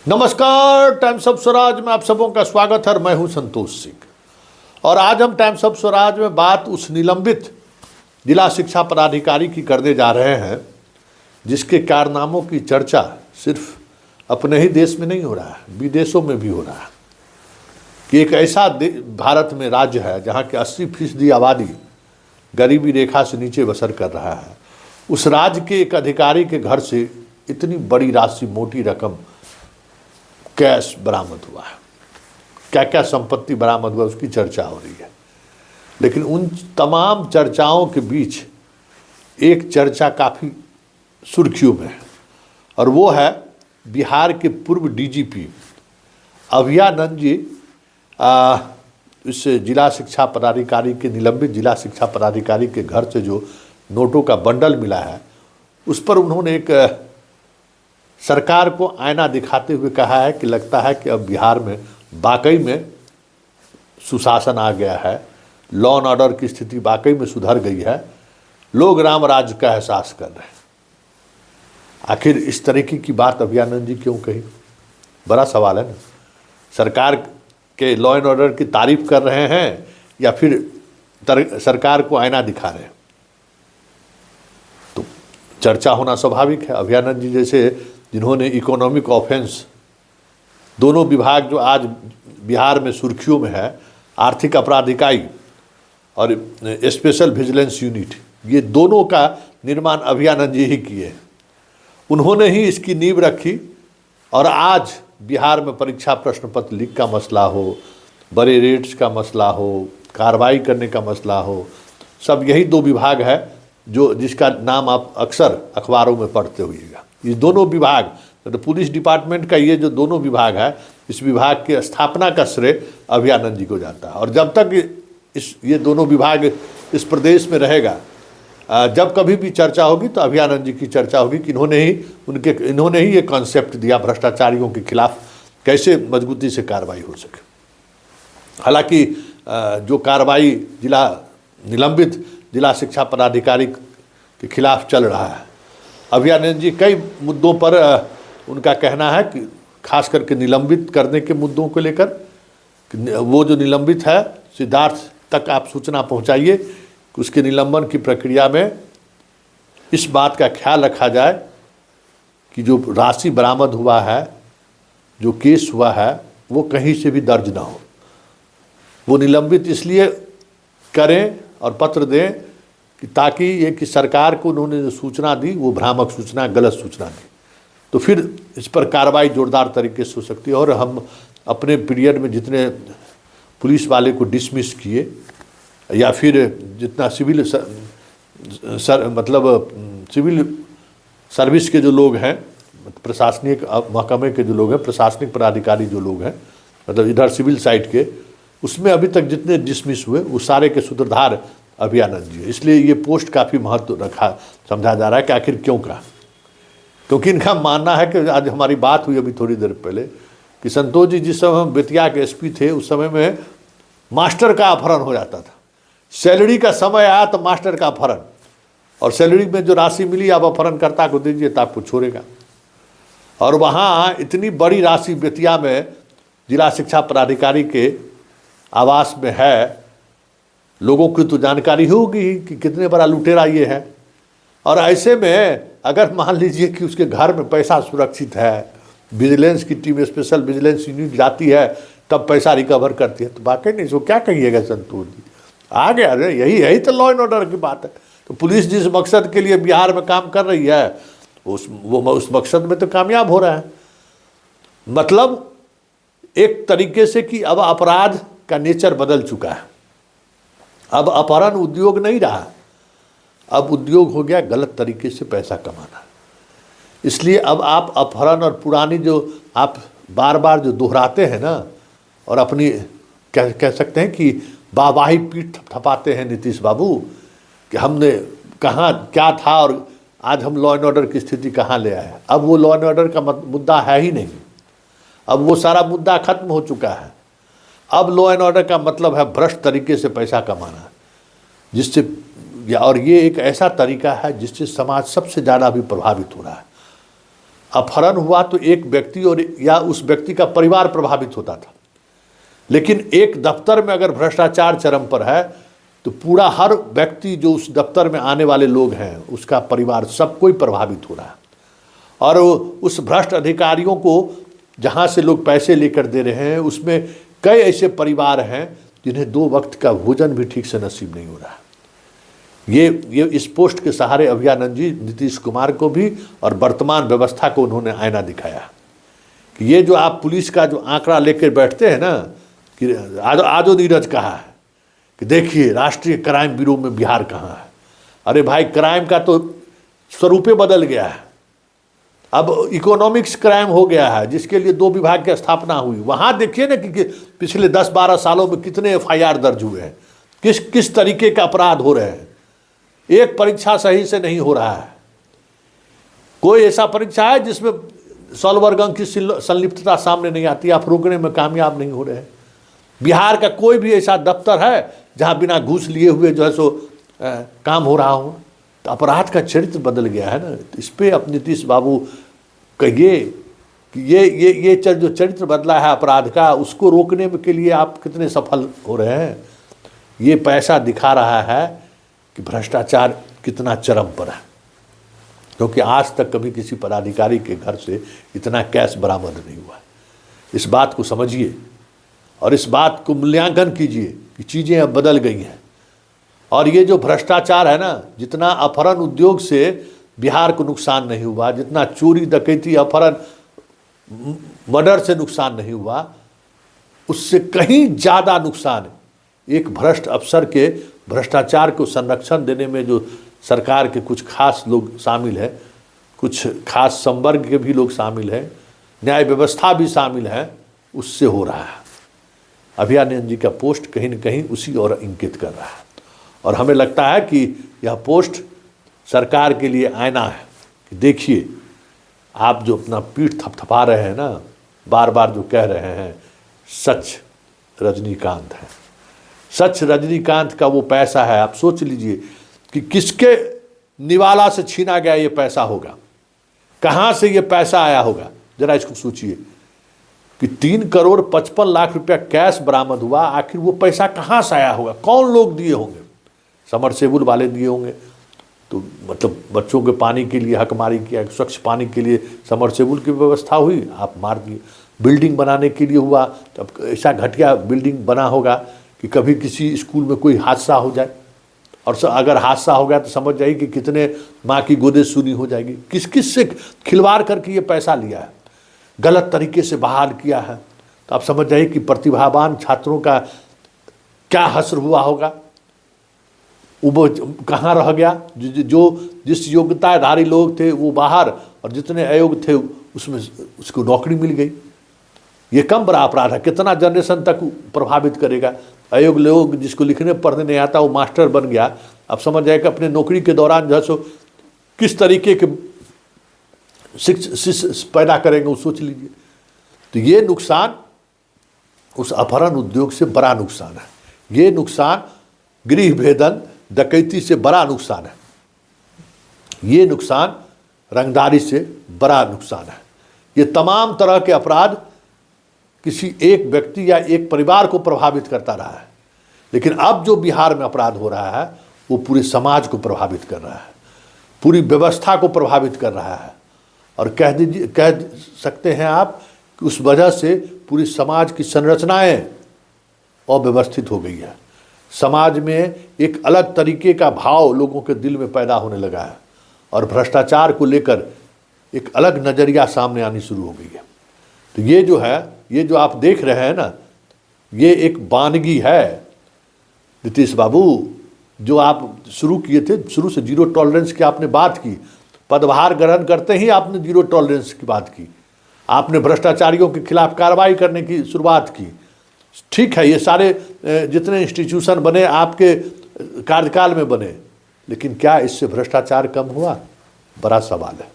नमस्कार, times of Swaraj में आप सबों का स्वागत है। मैं हूं संतोष सिंह और आज हम टाइम्स ऑफ स्वराज में बात उस निलंबित जिला शिक्षा पदाधिकारी की करने जा रहे हैं जिसके कारनामों की चर्चा सिर्फ अपने ही देश में नहीं हो रहा है, विदेशों में भी हो रहा है कि एक ऐसा भारत में राज्य है जहां के 80% आबादी गरीबी रेखा से नीचे बसर कर रहा है। उस राज्य के एक अधिकारी के घर से इतनी बड़ी राशि, मोटी रकम कैश बरामद हुआ है। क्या क्या संपत्ति बरामद हुआ उसकी चर्चा हो रही है, लेकिन उन तमाम चर्चाओं के बीच एक चर्चा काफ़ी सुर्खियों में है और वो है बिहार के पूर्व डीजीपी अभयानंद जी। इस जिला शिक्षा पदाधिकारी के, निलंबित जिला शिक्षा पदाधिकारी के घर से जो नोटों का बंडल मिला है उस पर उन्होंने एक सरकार को आईना दिखाते हुए कहा है कि लगता है कि अब बिहार में वाकई में सुशासन आ गया है, लॉ एंड ऑर्डर की स्थिति वाकई में सुधर गई है, लोग राम राज्य का एहसास कर रहे हैं। आखिर इस तरीके की बात अभयानंद जी क्यों कही? बड़ा सवाल है ना। सरकार के लॉ एंड ऑर्डर की तारीफ कर रहे हैं या फिर सरकार को आईना दिखा रहे हैं? तो चर्चा होना स्वाभाविक है। अभयानंद जी जैसे जिन्होंने इकोनॉमिक ऑफेंस, दोनों विभाग जो आज बिहार में सुर्खियों में है, आर्थिक अपराध इकाई और स्पेशल विजिलेंस यूनिट, ये दोनों का निर्माण अभयानंद जी ही किए। उन्होंने ही इसकी नींव रखी और आज बिहार में परीक्षा प्रश्न पत्र लीक का मसला हो, बड़े रेट्स का मसला हो, कार्रवाई करने का मसला हो, सब यही दो विभाग है जो जिसका नाम आप अक्सर अखबारों में पढ़ते होइएगा। ये दोनों विभाग, तो पुलिस डिपार्टमेंट का ये जो दोनों विभाग है, इस विभाग के स्थापना का श्रेय अभयानंद जी को जाता है। और जब तक ये दोनों विभाग इस प्रदेश में रहेगा, जब कभी भी चर्चा होगी तो अभयानंद जी की चर्चा होगी कि इन्होंने ही ये कॉन्सेप्ट दिया भ्रष्टाचारियों के खिलाफ कैसे मजबूती से कार्रवाई हो सके। हालांकि जो कार्रवाई निलंबित जिला शिक्षा पदाधिकारी के खिलाफ चल रहा है, अभयानंद जी कई मुद्दों पर उनका कहना है कि खास करके निलंबित करने के मुद्दों को लेकर, वो जो निलंबित है सिद्धार्थ तक आप सूचना पहुंचाइए कि उसके निलंबन की प्रक्रिया में इस बात का ख्याल रखा जाए कि जो राशि बरामद हुआ है, जो केस हुआ है, वो कहीं से भी दर्ज ना हो। वो निलंबित इसलिए करें और पत्र दें कि ताकि ये कि सरकार को उन्होंने जो सूचना दी वो भ्रामक सूचना, गलत सूचना दी, तो फिर इस पर कार्रवाई जोरदार तरीके से हो सकती है। और हम अपने पीरियड में जितने पुलिस वाले को डिसमिस किए या फिर जितना सिविल सर्विस के जो लोग हैं, प्रशासनिक महकमे के जो लोग हैं, प्रशासनिक पदाधिकारी जो लोग हैं, मतलब इधर सिविल साइड के, उसमें अभी तक जितने डिसमिस हुए वो सारे के सूत्रधार अभयानंद जी। इसलिए ये पोस्ट काफ़ी महत्व रखा समझा जा रहा है कि आखिर क्यों कहा, क्योंकि इनका मानना है कि आज हमारी बात हुई अभी थोड़ी देर पहले कि संतोष जी जिस समय हम बेतिया के एसपी थे उस समय में मास्टर का अपहरण हो जाता था। सैलरी का समय आया तो मास्टर का अपहरण, और सैलरी में जो राशि मिली आप अपहरणकर्ता को दीजिए तो आपको छोड़ेगा। और वहाँ इतनी बड़ी राशि बेतिया में जिला शिक्षा पदाधिकारी के आवास में है, लोगों की तो जानकारी होगी कि कितने बड़ा लुटेरा ये है। और ऐसे में अगर मान लीजिए कि उसके घर में पैसा सुरक्षित है, विजिलेंस की टीम, स्पेशल विजिलेंस यूनिट जाती है तब पैसा रिकवर करती है, तो वाकई नहीं सो क्या कहिएगा संतोष जी? आ गया, अरे यही तो लॉ एंड ऑर्डर की बात है। तो पुलिस जिस मकसद के लिए बिहार में काम कर रही है उस मकसद में तो कामयाब हो रहा है। मतलब एक तरीके से कि अब अपराध का नेचर बदल चुका है। अब अपहरण उद्योग नहीं रहा, अब उद्योग हो गया गलत तरीके से पैसा कमाना। इसलिए अब आप अपहरण और पुरानी जो आप बार बार जो दोहराते हैं ना, और अपनी कह सकते हैं कि वाहवाही पीठ थपथपाते हैं नीतीश बाबू कि हमने कहाँ क्या था और आज हम लॉ एंड ऑर्डर की स्थिति कहाँ ले आए। अब वो लॉ एंड ऑर्डर का मुद्दा है ही नहीं, अब वो सारा मुद्दा खत्म हो चुका है। अब लॉ एंड ऑर्डर का मतलब है भ्रष्ट तरीके से पैसा कमाना, जिससे और ये एक ऐसा तरीका है जिससे समाज सबसे ज़्यादा भी प्रभावित हो रहा है। अपहरण हुआ तो एक व्यक्ति और या उस व्यक्ति का परिवार प्रभावित होता था, लेकिन एक दफ्तर में अगर भ्रष्टाचार चरम पर है तो पूरा हर व्यक्ति जो उस दफ्तर में आने वाले लोग हैं, उसका परिवार, सब कोई प्रभावित हो रहा है। और उस भ्रष्ट अधिकारियों को जहाँ से लोग पैसे लेकर दे रहे हैं, उसमें कई ऐसे परिवार हैं जिन्हें 2 वक्त का भोजन भी ठीक से नसीब नहीं हो रहा है। ये इस पोस्ट के सहारे अभयानंद जी नीतीश कुमार को भी और वर्तमान व्यवस्था को उन्होंने आईना दिखाया कि ये जो आप पुलिस का जो आंकड़ा लेकर बैठते हैं ना, कि आजो नीरज कहा है कि देखिए राष्ट्रीय क्राइम ब्यूरो में बिहार कहाँ है। अरे भाई, क्राइम का तो स्वरूपे बदल गया है, अब इकोनॉमिक्स क्राइम हो गया है, जिसके लिए 2 विभाग की स्थापना हुई। वहाँ देखिए ना कि पिछले 10-12 सालों में कितने FIR दर्ज हुए हैं, किस तरीके का अपराध हो रहे हैं। एक परीक्षा सही से नहीं हो रहा है, कोई ऐसा परीक्षा है जिसमें सॉल्वर अंक की संलिप्तता सामने नहीं आती, आप रोकने में कामयाब नहीं हो रहे हैं। बिहार का कोई भी ऐसा दफ्तर है जहाँ बिना घूस लिए हुए जो है सो काम हो रहा हो। तो अपराध का चरित्र बदल गया है ना। तो इस पर अब नीतीश बाबू कहिए कि ये जो चरित्र बदला है अपराध का, उसको रोकने के लिए आप कितने सफल हो रहे हैं। ये पैसा दिखा रहा है कि भ्रष्टाचार कितना चरम पर है, क्योंकि आज तक कभी किसी पदाधिकारी के घर से इतना कैश बरामद नहीं हुआ। इस बात को समझिए और इस बात को मूल्यांकन कीजिए कि चीज़ें अब बदल गई हैं। और ये जो भ्रष्टाचार है ना, जितना अपहरण उद्योग से बिहार को नुकसान नहीं हुआ, जितना चोरी डकैती अपहरण मर्डर से नुकसान नहीं हुआ, उससे कहीं ज़्यादा नुकसान एक भ्रष्ट अफसर के भ्रष्टाचार को संरक्षण देने में जो सरकार के कुछ खास लोग शामिल हैं, कुछ खास संवर्ग के भी लोग शामिल हैं, न्याय व्यवस्था भी शामिल है, उससे हो रहा है। अभयानंद जी का पोस्ट कहीं न कहीं उसी ओर इंगित कर रहा है। और हमें लगता है कि यह पोस्ट सरकार के लिए आईना है कि देखिए, आप जो अपना पीठ थपथपा रहे हैं ना, बार बार जो कह रहे हैं सच रजनीकांत है, सच रजनीकांत का वो पैसा है। आप सोच लीजिए कि किसके निवाला से छीना गया ये पैसा होगा, कहाँ से ये पैसा आया होगा। जरा इसको सोचिए कि 3 करोड़ 55 लाख रुपया कैश बरामद हुआ, आखिर वो पैसा कहाँ से आया होगा, कौन लोग दिए होंगे। समरसेबुल वाले दिए होंगे, तो मतलब बच्चों के पानी के लिए हकमारी किया, स्वच्छ पानी के लिए समरसेबुल की व्यवस्था हुई, आप मार दिए। बिल्डिंग बनाने के लिए हुआ, तब ऐसा घटिया बिल्डिंग बना होगा कि कभी किसी स्कूल में कोई हादसा हो जाए, और अगर हादसा हो गया तो समझ जाइए कि कितने माँ की गोदे सूनी हो जाएगी। किस किस से खिलवाड़ करके ये पैसा लिया है, गलत तरीके से बहाल किया है। तो आप समझ जाइए कि प्रतिभावान छात्रों का क्या हश्र हुआ होगा, वो कहाँ रह गया। जिस योग्यताधारी लोग थे वो बाहर, और जितने अयोग्य थे उसमें उसको नौकरी मिल गई। ये कम बड़ा अपराध है, कितना जनरेशन तक प्रभावित करेगा। अयोग्य लोग जिसको लिखने पढ़ने नहीं आता वो मास्टर बन गया, अब समझ जाए कि अपने नौकरी के दौरान जो है सो किस तरीके के शिक्षा पैदा करेंगे, वो सोच लीजिए। तो ये नुकसान उस अपहरण उद्योग से बड़ा नुकसान है, ये नुकसान गृह भेदन डकैती से बड़ा नुकसान है, ये नुकसान रंगदारी से बड़ा नुकसान है। ये तमाम तरह के अपराध किसी एक व्यक्ति या एक परिवार को प्रभावित करता रहा है, लेकिन अब जो बिहार में अपराध हो रहा है वो पूरे समाज को प्रभावित कर रहा है, पूरी व्यवस्था को प्रभावित कर रहा है। और कह सकते हैं आप कि उस वजह से पूरी समाज की संरचनाएं अव्यवस्थित हो गई है। समाज में एक अलग तरीके का भाव लोगों के दिल में पैदा होने लगा है, और भ्रष्टाचार को लेकर एक अलग नज़रिया सामने आनी शुरू हो गई है। तो ये जो है, ये जो आप देख रहे हैं ना, ये एक वानगी है नीतीश बाबू, जो आप शुरू किए थे। शुरू से जीरो टॉलरेंस की आपने बात की, पदभार ग्रहण करते ही आपने जीरो टॉलरेंस की बात की, आपने भ्रष्टाचारियों के खिलाफ कार्रवाई करने की शुरुआत की। ठीक है, ये सारे जितने इंस्टीट्यूशन बने आपके कार्यकाल में बने, लेकिन क्या इससे भ्रष्टाचार कम हुआ? बड़ा सवाल है।